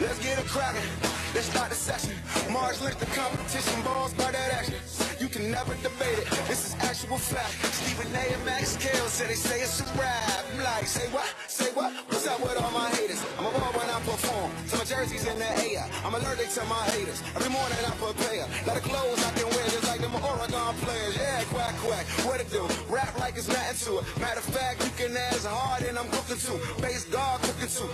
Let's get it cracking. Let's start the session. Mars linked the competition, balls by that action. You can never debate it. This is actual fact. Stephen A. and Max Kale said they say it's a rap. I'm like, say what? Say what? What's up with all my haters? I'm a ball when I perform. So my jersey's in the air. I'm allergic to my haters. Every morning I prepare. Lot of clothes I can wear just like them Oregon players. Yeah, quack, quack. What it do? Rap like it's nothing to it. Matter of fact, you can ask hard and I'm cooking too. Base guard cooking too.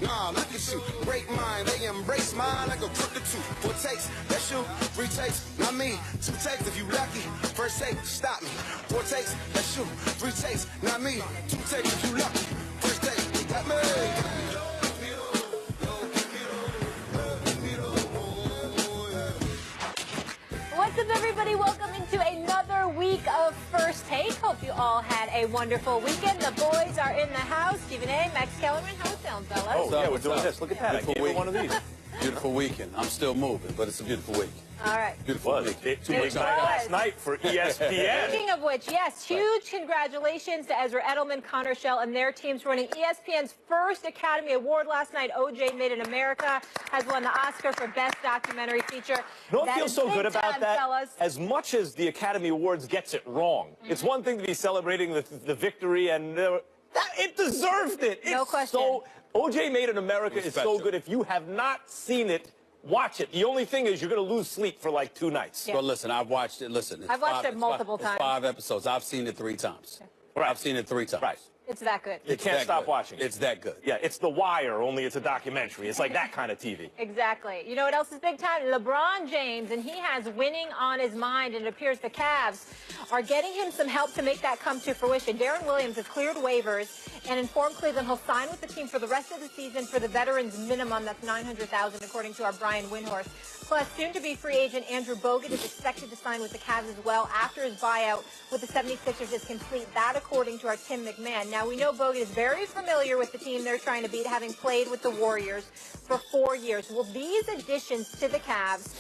Nah, look at you. Great mind. They embrace mine like a crooked too. 4 takes. That's you. 3 takes. Not me. 2 takes if you lucky. First take. Stop me. 4 takes. That's you. 3 takes. Not me. 2 takes if you lucky. First take. Got me. What's up, everybody? Welcome into another week of First Take. Hope you all had a wonderful weekend. The boys are in the house. Stephen A., Max Kellerman, how it sound, fellas? Oh, yeah, we're doing this. Look at that. I gave you one of these. Beautiful weekend. I'm still moving, but it's a beautiful week. All right. Beautiful week. Too much last night for ESPN. Speaking of which, yes, huge congratulations to Ezra Edelman, Connor Schell, and their teams for winning ESPN's first Academy Award last night. OJ Made in America has won the Oscar for Best Documentary Feature. You know what feels so good about that? Fellas. As much as the Academy Awards gets it wrong, it's one thing to be celebrating the victory, and it deserved it. No question. So, OJ Made in America is so good. If you have not seen it, watch it. The only thing is you're going to lose sleep for like 2 nights. Yeah. Well, listen, I've watched it. Listen, I've watched it multiple times. It's 5 episodes. I've seen it 3 times. Okay. Right. I've seen it 3 times. Right. It's that good. You can't stop watching it. It's that good. Yeah, it's The Wire, only it's a documentary. It's like that kind of TV. Exactly. You know what else is big time? LeBron James, and he has winning on his mind, and it appears the Cavs are getting him some help to make that come to fruition. Darren Williams has cleared waivers and informed Cleveland he'll sign with the team for the rest of the season for the veterans minimum. That's $900,000, according to our Brian Windhorst. Plus, soon-to-be free agent Andrew Bogut is expected to sign with the Cavs as well after his buyout with the 76ers is complete. That, according to our Tim McMahon. Now, we know Bogut is very familiar with the team they're trying to beat, having played with the Warriors for 4 years. Will these additions to the Cavs,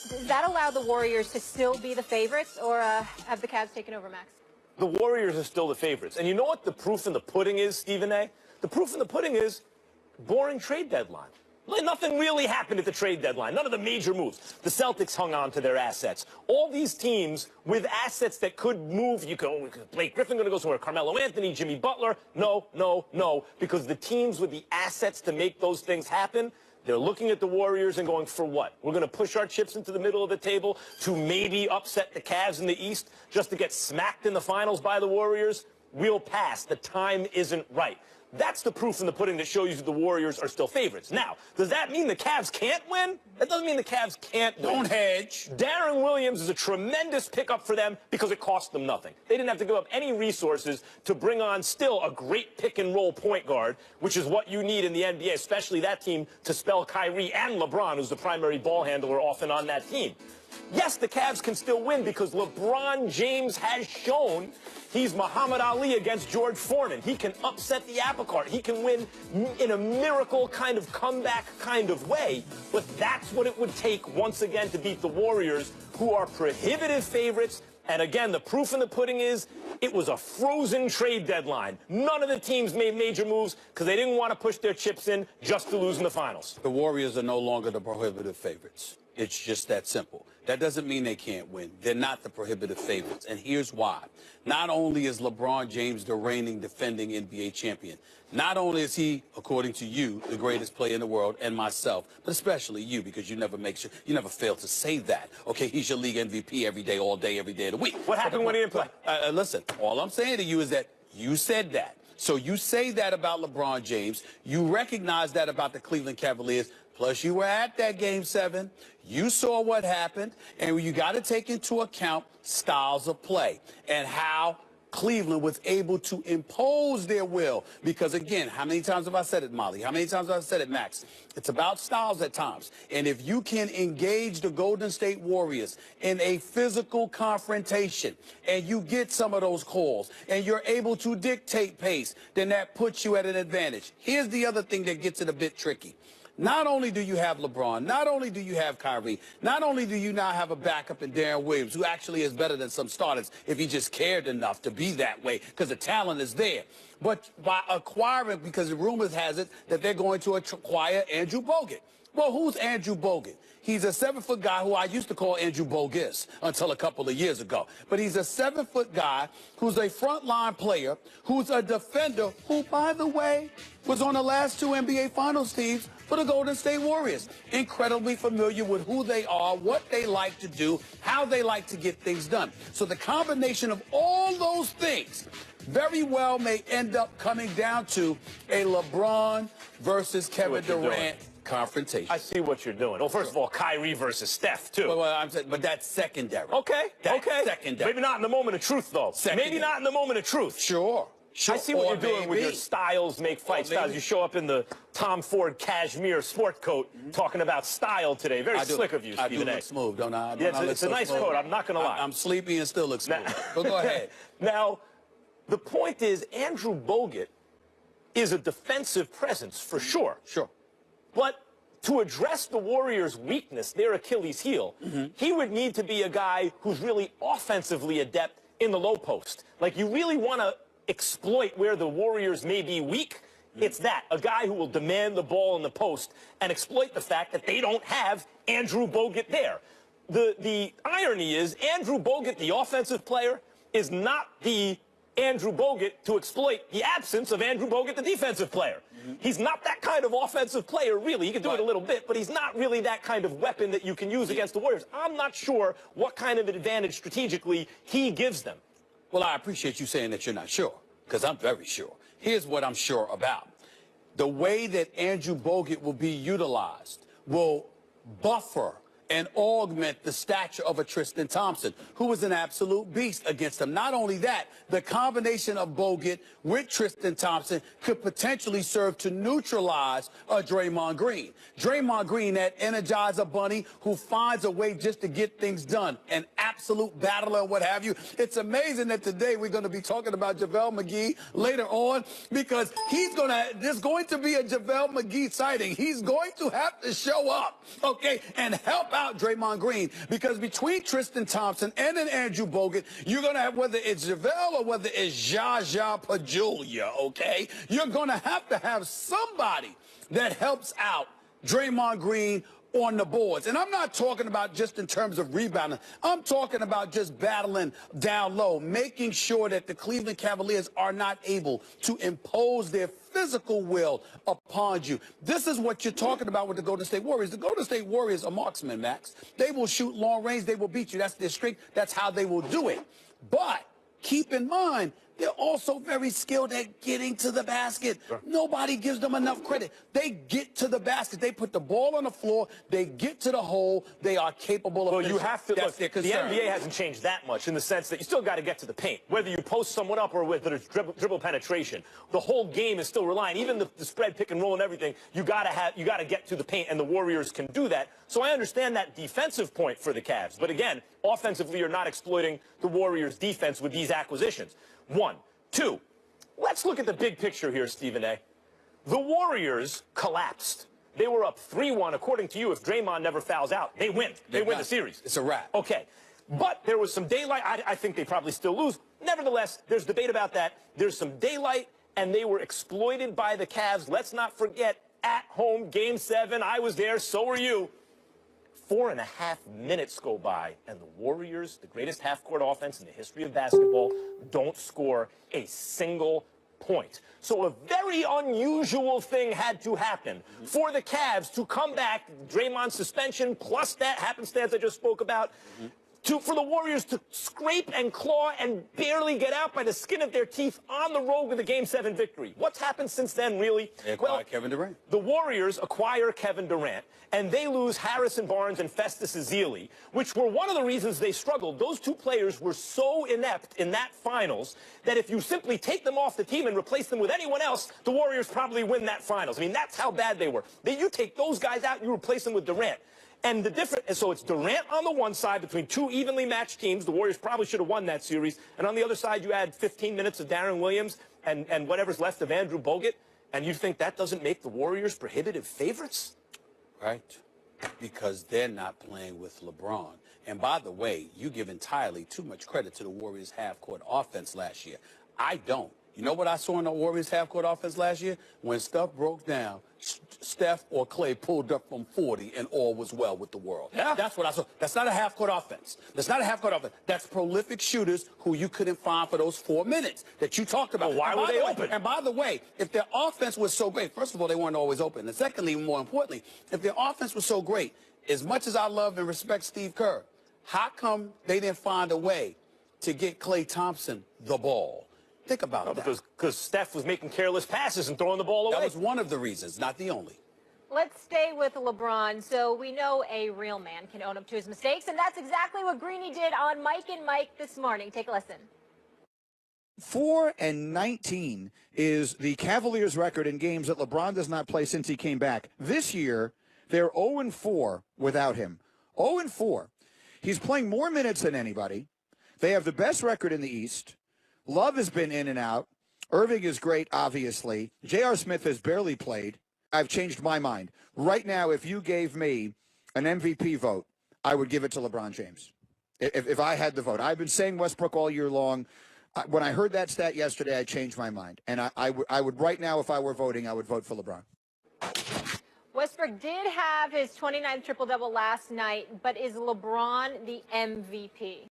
does that allow the Warriors to still be the favorites, or have the Cavs taken over, Max? The Warriors are still the favorites. And you know what the proof in the pudding is, Stephen A.? The proof in the pudding is boring trade deadline. Nothing really happened at the trade deadline. None of the major moves. The Celtics hung on to their assets. All these teams with assets that could move. Blake Griffin going to go somewhere. Carmelo Anthony, Jimmy Butler. No, no, no. Because the teams with the assets to make those things happen, they're looking at the Warriors and going, for what? We're going to push our chips into the middle of the table to maybe upset the Cavs in the East just to get smacked in the finals by the Warriors? We'll pass. The time isn't right. That's the proof in the pudding that shows you that the Warriors are still favorites. Now, does that mean the Cavs can't win? That doesn't mean the Cavs can't win. Don't hedge. Darren Williams is a tremendous pickup for them because it cost them nothing. They didn't have to give up any resources to bring on still a great pick-and-roll point guard, which is what you need in the NBA, especially that team, to spell Kyrie and LeBron, who's the primary ball handler often on that team. Yes, the Cavs can still win because LeBron James has shown he's Muhammad Ali against George Foreman. He can upset the apple cart. He can win in a miracle kind of comeback kind of way. But that's what it would take once again to beat the Warriors, who are prohibitive favorites. And again, the proof in the pudding is it was a frozen trade deadline. None of the teams made major moves because they didn't want to push their chips in just to lose in the finals. The Warriors are no longer the prohibitive favorites. It's just that simple. That doesn't mean they can't win. They're not the prohibitive favorites. And here's why. Not only is LeBron James the reigning defending NBA champion, not only is he, according to you, the greatest player in the world, and myself, but especially you, because you never fail to say that. Okay, he's your league MVP every day, all day, every day of the week. What happened when he didn't play? Listen, all I'm saying to you is that you said that. So you say that about LeBron James. You recognize that about the Cleveland Cavaliers. Plus, you were at that Game 7. You saw what happened. And you got to take into account styles of play and how Cleveland was able to impose their will. Because, again, how many times have I said it, Molly? How many times have I said it, Max? It's about styles at times. And if you can engage the Golden State Warriors in a physical confrontation and you get some of those calls and you're able to dictate pace, then that puts you at an advantage. Here's the other thing that gets it a bit tricky. Not only do you have LeBron, not only do you have Kyrie, not only do you now have a backup in Darren Williams, who actually is better than some starters if he just cared enough to be that way because the talent is there. but by acquiring, because the rumors has it that they're going to acquire Andrew Bogut. Well, who's Andrew Bogut? He's a 7-foot guy who I used to call Andrew Bogus until a couple of years ago. But he's a 7-foot guy who's a frontline player, who's a defender, who, by the way, was on the last 2 NBA Finals teams for the Golden State Warriors. Incredibly familiar with who they are, what they like to do, how they like to get things done. So the combination of all those things very well may end up coming down to a LeBron versus Kevin Durant confrontation. I see what you're doing. Well, first of all, Kyrie versus Steph, too. Well, I'm saying, but that's secondary. Okay, That's okay. secondary. Maybe not in the moment of truth, though. Secondary. Maybe not in the moment of truth. Sure. I see what you're doing with your styles make fight styles. You show up in the Tom Ford cashmere sport coat talking about style today. Very slick of you, Stephen A. I do look smooth, don't I? Yeah, it's a nice coat. I'm not going to lie. I'm sleepy and still look smooth. But go ahead. Now, the point is, Andrew Bogut is a defensive presence for sure. Sure. But to address the Warriors' weakness, their Achilles heel, he would need to be a guy who's really offensively adept in the low post. Like, you really want to exploit where the Warriors may be weak. It's that, a guy who will demand the ball in the post and exploit the fact that they don't have Andrew Bogut there. The irony is, Andrew Bogut, the offensive player, is not the Andrew Bogut to exploit the absence of Andrew Bogut, the defensive player. He's not that kind of offensive player, really. He can do it a little bit, but he's not really that kind of weapon that you can use against the Warriors. I'm not sure what kind of advantage strategically he gives them. Well, I appreciate you saying that you're not sure, because I'm very sure. Here's what I'm sure about. The way that Andrew Bogut will be utilized will buffer and augment the stature of a Tristan Thompson, who was an absolute beast against him. Not only that, the combination of Bogut with Tristan Thompson could potentially serve to neutralize a Draymond Green. Draymond Green, that Energizer bunny who finds a way just to get things done, an absolute battler and what have you. It's amazing that today we're going to be talking about JaVale McGee later on, because there's going to be a JaVale McGee sighting. He's going to have to show up, okay, and help out Draymond Green, because between Tristan Thompson and an Andrew Bogut, you're going to have, whether it's JaVale or whether it's Zsa Pachulia, okay, you're going to have somebody that helps out Draymond Green on the boards. And I'm not talking about just in terms of rebounding. I'm talking about just battling down low, making sure that the Cleveland Cavaliers are not able to impose their physical will upon you. This is what you're talking about with the Golden State Warriors. The Golden State Warriors are marksmen, Max. They will shoot long range. They will beat you. That's their strength. That's how they will do it. But keep in mind, they're also very skilled at getting to the basket. Sure. Nobody gives them enough credit. They get to the basket. They put the ball on the floor. They get to the hole. They are capable of finishing. You have to look. The concern. NBA hasn't changed that much in the sense that you still got to get to the paint, whether you post someone up or whether it's dribble penetration. The whole game is still relying, even the spread, pick and roll, and everything. You got to get to the paint, and the Warriors can do that. So I understand that defensive point for the Cavs, but again, offensively, you're not exploiting the Warriors' defense with these acquisitions. 1. 2, let's look at the big picture here, Stephen A. The Warriors collapsed. They were up 3-1. According to you, if Draymond never fouls out, they win. They win the series. It's a wrap. Okay. But there was some daylight. I think they probably still lose. Nevertheless, there's debate about that. There's some daylight, and they were exploited by the Cavs. Let's not forget, at home, Game 7. I was there. So were you. 4.5 minutes go by, and the Warriors, the greatest half-court offense in the history of basketball, don't score a single point. So a very unusual thing had to happen for the Cavs to come back, Draymond's suspension, plus that happenstance I just spoke about, for the Warriors to scrape and claw and barely get out by the skin of their teeth on the road with a Game 7 victory. What's happened since then, really? They acquired Kevin Durant. The Warriors acquire Kevin Durant, and they lose Harrison Barnes and Festus Ezeli, which were one of the reasons they struggled. Those two players were so inept in that finals that if you simply take them off the team and replace them with anyone else, the Warriors probably win that finals. I mean, that's how bad they were. You take those guys out, you replace them with Durant. And the difference, so it's Durant on the one side between two evenly matched teams. The Warriors probably should have won that series. And on the other side, you add 15 minutes of Darren Williams and whatever's left of Andrew Bogut. And you think that doesn't make the Warriors prohibitive favorites? Right. Because they're not playing with LeBron. And by the way, you give entirely too much credit to the Warriors' half-court offense last year. I don't. You know what I saw in the Warriors half-court offense last year? When stuff broke down, Steph or Clay pulled up from 40 and all was well with the world. Yeah. That's what I saw. That's not a half-court offense. That's not a half-court offense. That's prolific shooters who you couldn't find for those 4 minutes that you talked about. Well, why were they open? And by the way, if their offense was so great, first of all, they weren't always open. And secondly, more importantly, if their offense was so great, as much as I love and respect Steve Kerr, how come they didn't find a way to get Klay Thompson the ball? Think about that. Because Steph was making careless passes and throwing the ball away. That was one of the reasons, not the only. Let's stay with LeBron. So we know a real man can own up to his mistakes, and that's exactly what Greeny did on Mike and Mike this morning. Take a listen. 4-19 is the Cavaliers' record in games that LeBron does not play since he came back. This year, they're 0-4 without him. 0-4. He's playing more minutes than anybody. They have the best record in the East. Love has been in and out. Irving is great, obviously. J.R. Smith has barely played. I've changed my mind. Right now, if you gave me an MVP vote, I would give it to LeBron James. If I had the vote. I've been saying Westbrook all year long. When I heard that stat yesterday, I changed my mind. And I would right now, if I were voting, I would vote for LeBron. Westbrook did have his 29th triple-double last night, but is LeBron the MVP?